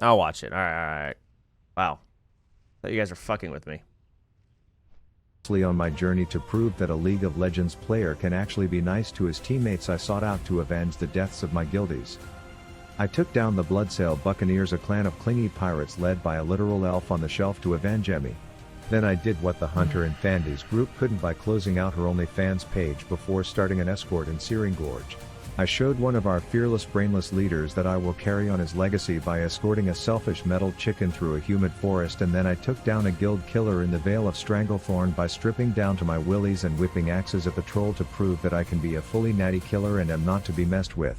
I'll watch it. All right, all right. Wow. Thought you guys are fucking with me. On my journey to prove that a League of Legends player can actually be nice to his teammates, I sought out to avenge the deaths of my guildies. I took down the Bloodsail Buccaneers, a clan of clingy pirates led by a literal elf on the shelf to avenge Emmy. Then I did what the Hunter and Fandies group couldn't by closing out her OnlyFans page before starting an escort in Searing Gorge. I showed one of our fearless brainless leaders that I will carry on his legacy by escorting a selfish metal chicken through a humid forest, and then I took down a guild killer in the Vale of Stranglethorn by stripping down to my willies and whipping axes at the troll to prove that I can be a fully natty killer and am not to be messed with.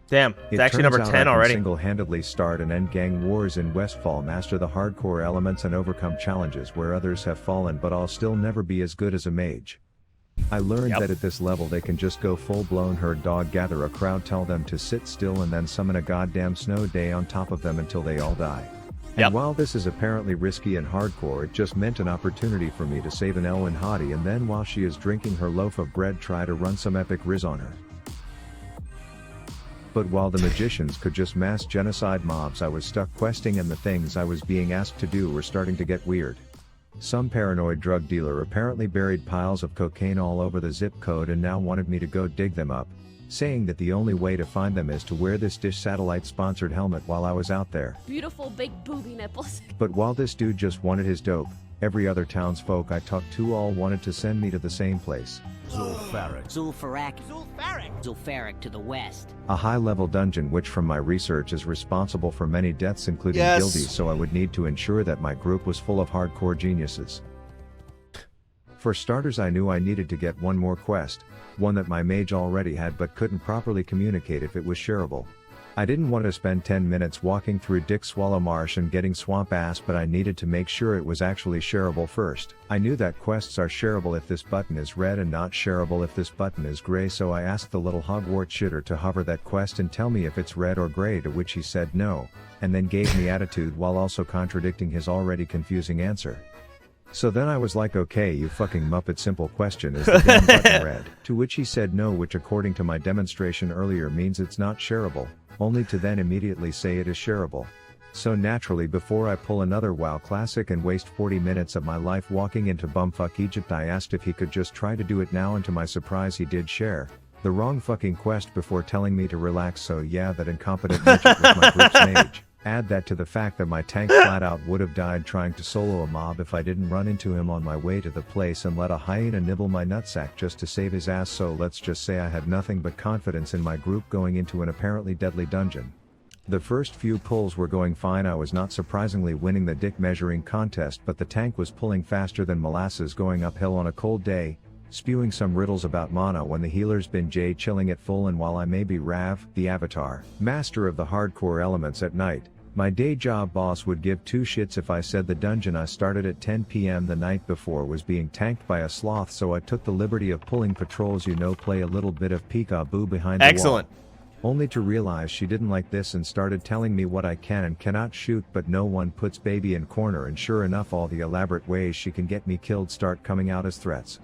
Damn, it's actually number 10 already. Single-handedly start and end gang wars in Westfall, master the hardcore elements and overcome challenges where others have fallen, but I'll still never be as good as a mage. I learned that at this level they can just go full-blown herd dog, gather a crowd, tell them to sit still, and then summon a goddamn snow day on top of them until they all die. And while this is apparently risky and hardcore, it just meant an opportunity for me to save an Elwyn hottie, and then while she is drinking her loaf of bread try to run some epic riz on her. But while the magicians could just mass genocide mobs, I was stuck questing, and the things I was being asked to do were starting to get weird. Some paranoid drug dealer apparently buried piles of cocaine all over the zip code and now wanted me to go dig them up, saying that the only way to find them is to wear this Dish Satellite sponsored helmet while I was out there. Beautiful big booby nipples. But while this dude just wanted his dope, every other townsfolk I talked to all wanted to send me to the same place. Zul'Farrak. Zul'Farrak. Zul'Farrak to the west. A high-level dungeon which from my research is responsible for many deaths including guildies, so I would need to ensure that my group was full of hardcore geniuses. For starters, I knew I needed to get one more quest, one that my mage already had but couldn't properly communicate if it was shareable. I didn't want to spend 10 minutes walking through Dick Swallow Marsh and getting swamp ass, but I needed to make sure it was actually shareable first. I knew that quests are shareable if this button is red and not shareable if this button is gray, so I asked the little Hogwarts shitter to hover that quest and tell me if it's red or gray, to which he said no, and then gave me attitude while also contradicting his already confusing answer. So then I was like, okay, you fucking muppet, simple question, is the damn button red? To which he said no, which according to my demonstration earlier means it's not shareable, only to then immediately say it is shareable. So naturally, before I pull another WoW classic and waste 40 minutes of my life walking into bumfuck Egypt, I asked if he could just try to do it now, and to my surprise he did share the wrong fucking quest before telling me to relax. So yeah, that incompetent merchant was my group's mage. Add that to the fact that my tank flat out would have died trying to solo a mob if I didn't run into him on my way to the place and let a hyena nibble my nutsack just to save his ass. So let's just say I had nothing but confidence in my group going into an apparently deadly dungeon. The first few pulls were going fine. I was not surprisingly winning the dick measuring contest, but the tank was pulling faster than molasses going uphill on a cold day, spewing some riddles about mana when the healer's been J chilling at full, and while I may be Rav, the avatar, master of the hardcore elements at night, my day job boss would give two shits if I said the dungeon I started at 10 PM the night before was being tanked by a sloth, so I took the liberty of pulling patrols, play a little bit of peekaboo behind the wall. Only to realize she didn't like this and started telling me what I can and cannot shoot, but no one puts baby in corner, and sure enough all the elaborate ways she can get me killed start coming out as threats.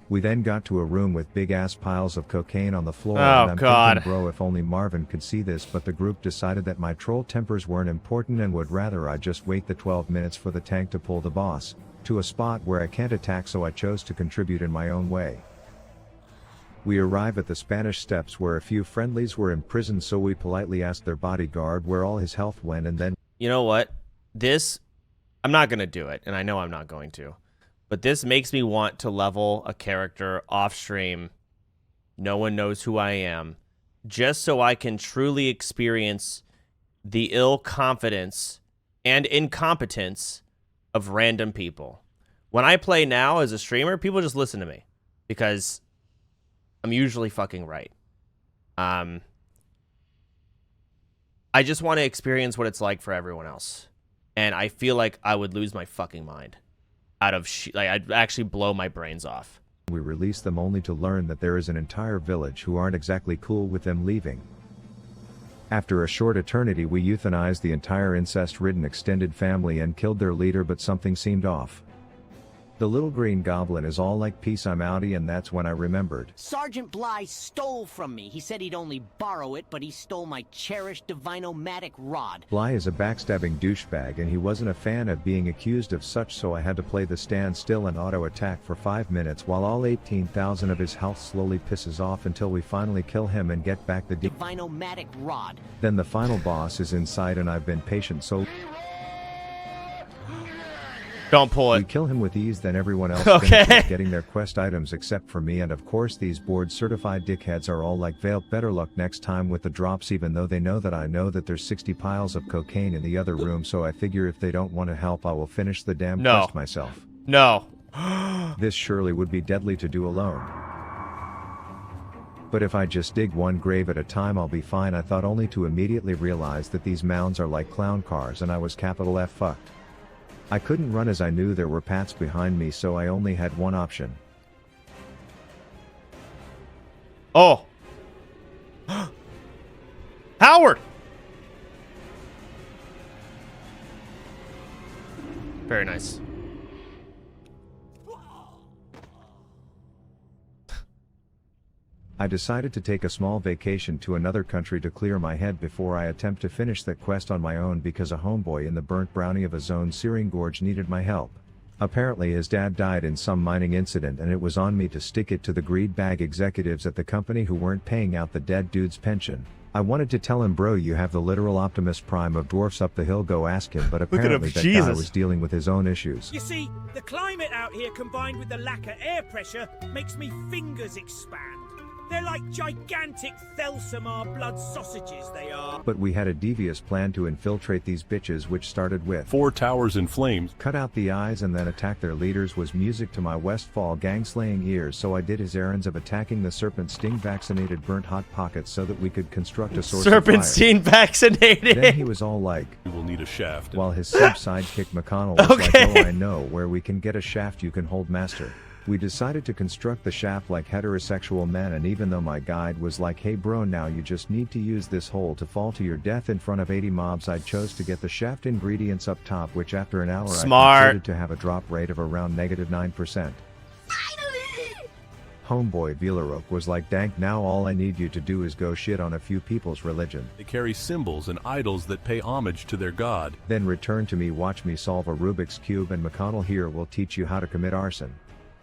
We then got to a room with big ass piles of cocaine on the floor, and I'm thinking, bro, if only Marvin could see this, but the group decided that my troll tempers weren't important and would rather I just wait the 12 minutes for the tank to pull the boss to a spot where I can't attack, so I chose to contribute in my own way. We arrive at the Spanish Steps where a few friendlies were imprisoned, so we politely asked their bodyguard where all his health went, and then... You know what? I'm not going to do it, and I know I'm not going to. But this makes me want to level a character off stream. No one knows who I am. Just so I can truly experience the ill confidence and incompetence of random people. When I play now as a streamer, people just listen to me because I'm usually fucking right. I just want to experience what it's like for everyone else. And I feel like I would lose my fucking mind. I'd actually blow my brains off. We release them only to learn that there is an entire village who aren't exactly cool with them leaving. After a short eternity, we euthanized the entire incest-ridden extended family and killed their leader, but something seemed off. The little green goblin is all like peace I'm outie, and that's when I remembered. Sergeant Bly stole from me. He said he'd only borrow it, but he stole my cherished Divino-matic rod. Bly is a backstabbing douchebag and he wasn't a fan of being accused of such, so I had to play the stand still and auto attack for 5 minutes while all 18,000 of his health slowly pisses off until we finally kill him and get back the Divino-matic rod. Then the final boss is inside and I've been patient, so Don't pull we it. kill him with ease, then everyone else Okay. finishes getting their quest items except for me, and of course these board certified dickheads are all like, Vale, better luck next time with the drops, even though they know that I know that there's 60 piles of cocaine in the other room, so I figure if they don't want to help I will finish the damn No. quest myself. No. This surely would be deadly to do alone. But if I just dig one grave at a time I'll be fine, I thought, only to immediately realize that these mounds are like clown cars and I was capital F fucked. I couldn't run as I knew there were pats behind me, so I only had one option. Oh. Howard! Very nice. I decided to take a small vacation to another country to clear my head before I attempt to finish that quest on my own, because a homeboy in the burnt brownie of a zone Searing Gorge needed my help. Apparently his dad died in some mining incident and it was on me to stick it to the greed bag executives at the company who weren't paying out the dead dude's pension. I wanted to tell him, bro, you have the literal Optimus Prime of dwarfs up the hill, go ask him, but at him, apparently that guy Jesus. was dealing with his own issues. You see, the climate out here combined with the lack of air pressure makes me fingers expand. They're like gigantic Thelsamar blood sausages, they are. But we had a devious plan to infiltrate these bitches, which started with 4 towers in flames. cut out the eyes and then attack their leaders. Was music to my Westfall gang-slaying ears, so I did his errands of attacking the serpent sting vaccinated burnt hot pockets so that we could construct a source of fire. Serpentine vaccinated. Then he was all like, We will need a shaft. while his sub-sidekick McConnell was Okay. like, oh, I know where we can get a shaft you can hold, master. We decided to construct the shaft like heterosexual men, and even though my guide was like, hey bro, now you just need to use this hole to fall to your death in front of 80 mobs, I chose to get the shaft ingredients up top, which after an hour Smart. I considered to have a drop rate of around -9%. Homeboy Vilarok was like, dank, now all I need you to do is go shit on a few people's religion. They carry symbols and idols that pay homage to their god. Then return to me, watch me solve a Rubik's Cube, and McConnell here will teach you how to commit arson.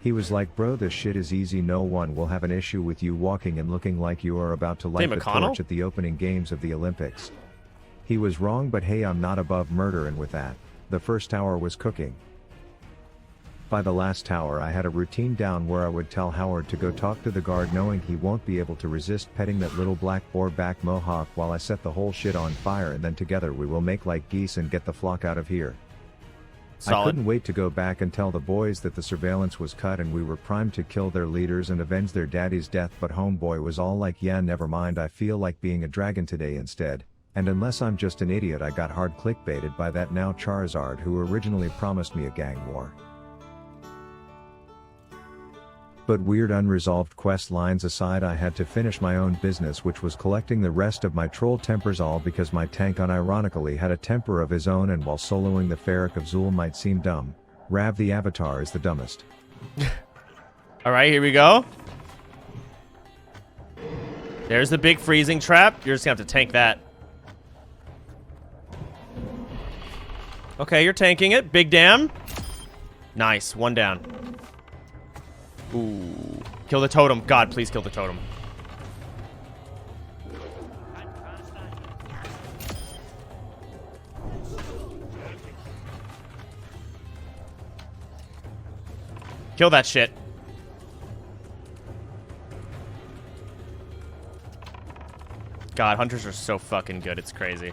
He was like, bro, this shit is easy, no one will have an issue with you walking and looking like you are about to light the McConnell? torch at the opening games of the Olympics. He was wrong, but hey, I'm not above murder, and with that, the first tower was cooking. By the last tower I had a routine down where I would tell Howard to go talk to the guard, knowing he won't be able to resist petting that little black boar back mohawk while I set the whole shit on fire, and then together we will make like geese and get the flock out of here. I Solid. couldn't wait to go back and tell the boys that the surveillance was cut and we were primed to kill their leaders and avenge their daddy's death, but homeboy was all like, yeah, never mind, I feel like being a dragon today instead. And unless I'm just an idiot, I got hard clickbaited by that now Charizard who originally promised me a gang war. But weird unresolved quest lines aside, I had to finish my own business, which was collecting the rest of my troll tempers, all because my tank unironically had a temper of his own, and while soloing the Farrak of Zul might seem dumb, Rav the Avatar is the dumbest. All right, here we go. There's the big freezing trap. You're just gonna have to tank that. Okay, you're tanking it. Big dam. Nice, one down. Ooh. Kill the totem. God, please kill the totem. Kill that shit. God, hunters are so fucking good. It's crazy.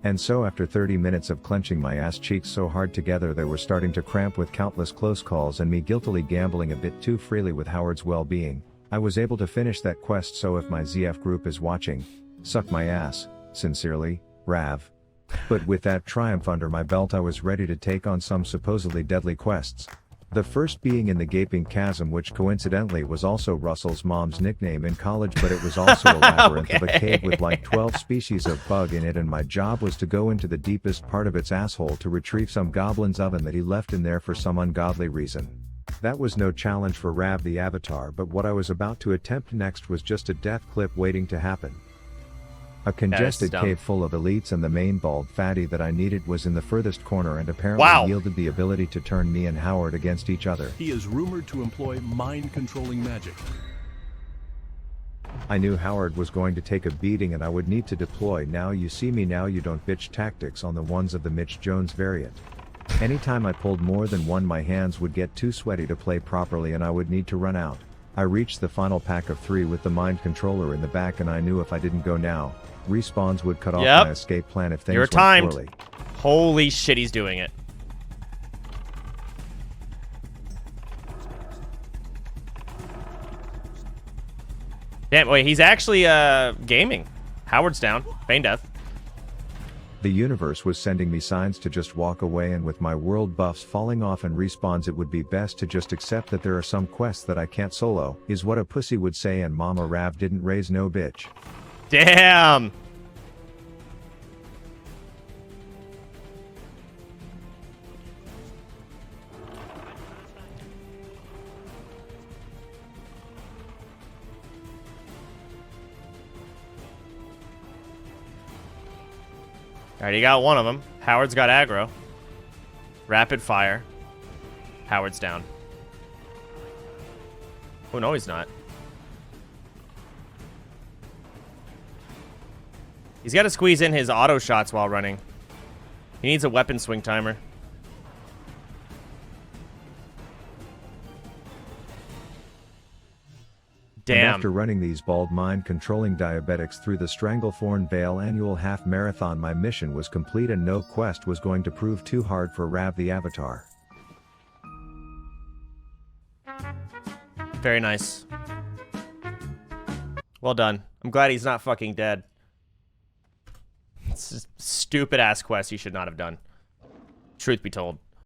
And so after 30 minutes of clenching my ass cheeks so hard together they were starting to cramp with countless close calls and me guiltily gambling a bit too freely with Howard's well-being, I was able to finish that quest. So if my ZF group is watching, suck my ass. Sincerely, Rav. But with that triumph under my belt, I was ready to take on some supposedly deadly quests. The first being in the Gaping Chasm, which coincidentally was also Russell's mom's nickname in college, but it was also a labyrinth of a cave with like 12 species of bug in it, and my job was to go into the deepest part of its asshole to retrieve some goblin's oven that he left in there for some ungodly reason. That was no challenge for Rav the Avatar, but what I was about to attempt next was just a death clip waiting to happen. A congested cave full of elites, and the main bald fatty that I needed was in the furthest corner and apparently yielded the ability to turn me and Howard against each other. He is rumored to employ mind-controlling magic. I knew Howard was going to take a beating and I would need to deploy now you see me now you don't bitch tactics on the ones of the Mitch Jones variant. Anytime I pulled more than one, my hands would get too sweaty to play properly and I would need to run out. I reached the final pack of 3 with the mind controller in the back, and I knew if I didn't go now, respawns would cut off my escape plan if things went poorly. Holy shit, he's doing it. Damn, wait, he's actually gaming. Howard's down. Feign death. The universe was sending me signs to just walk away, and with my world buffs falling off and respawns, it would be best to just accept that there are some quests that I can't solo, is what a pussy would say, and Mama Rav didn't raise no bitch. Damn! Alright, he got one of them. Howard's got aggro. Rapid fire. Howard's down. Oh, no, he's not. He's got to squeeze in his auto shots while running. He needs a weapon swing timer. Damn. And after running these bald mind-controlling diabetics through the Stranglethorn Vale annual half marathon, my mission was complete and no quest was going to prove too hard for Rav the Avatar. Very nice. Well done. I'm glad he's not fucking dead. It's a stupid ass quest he should not have done. Truth be told.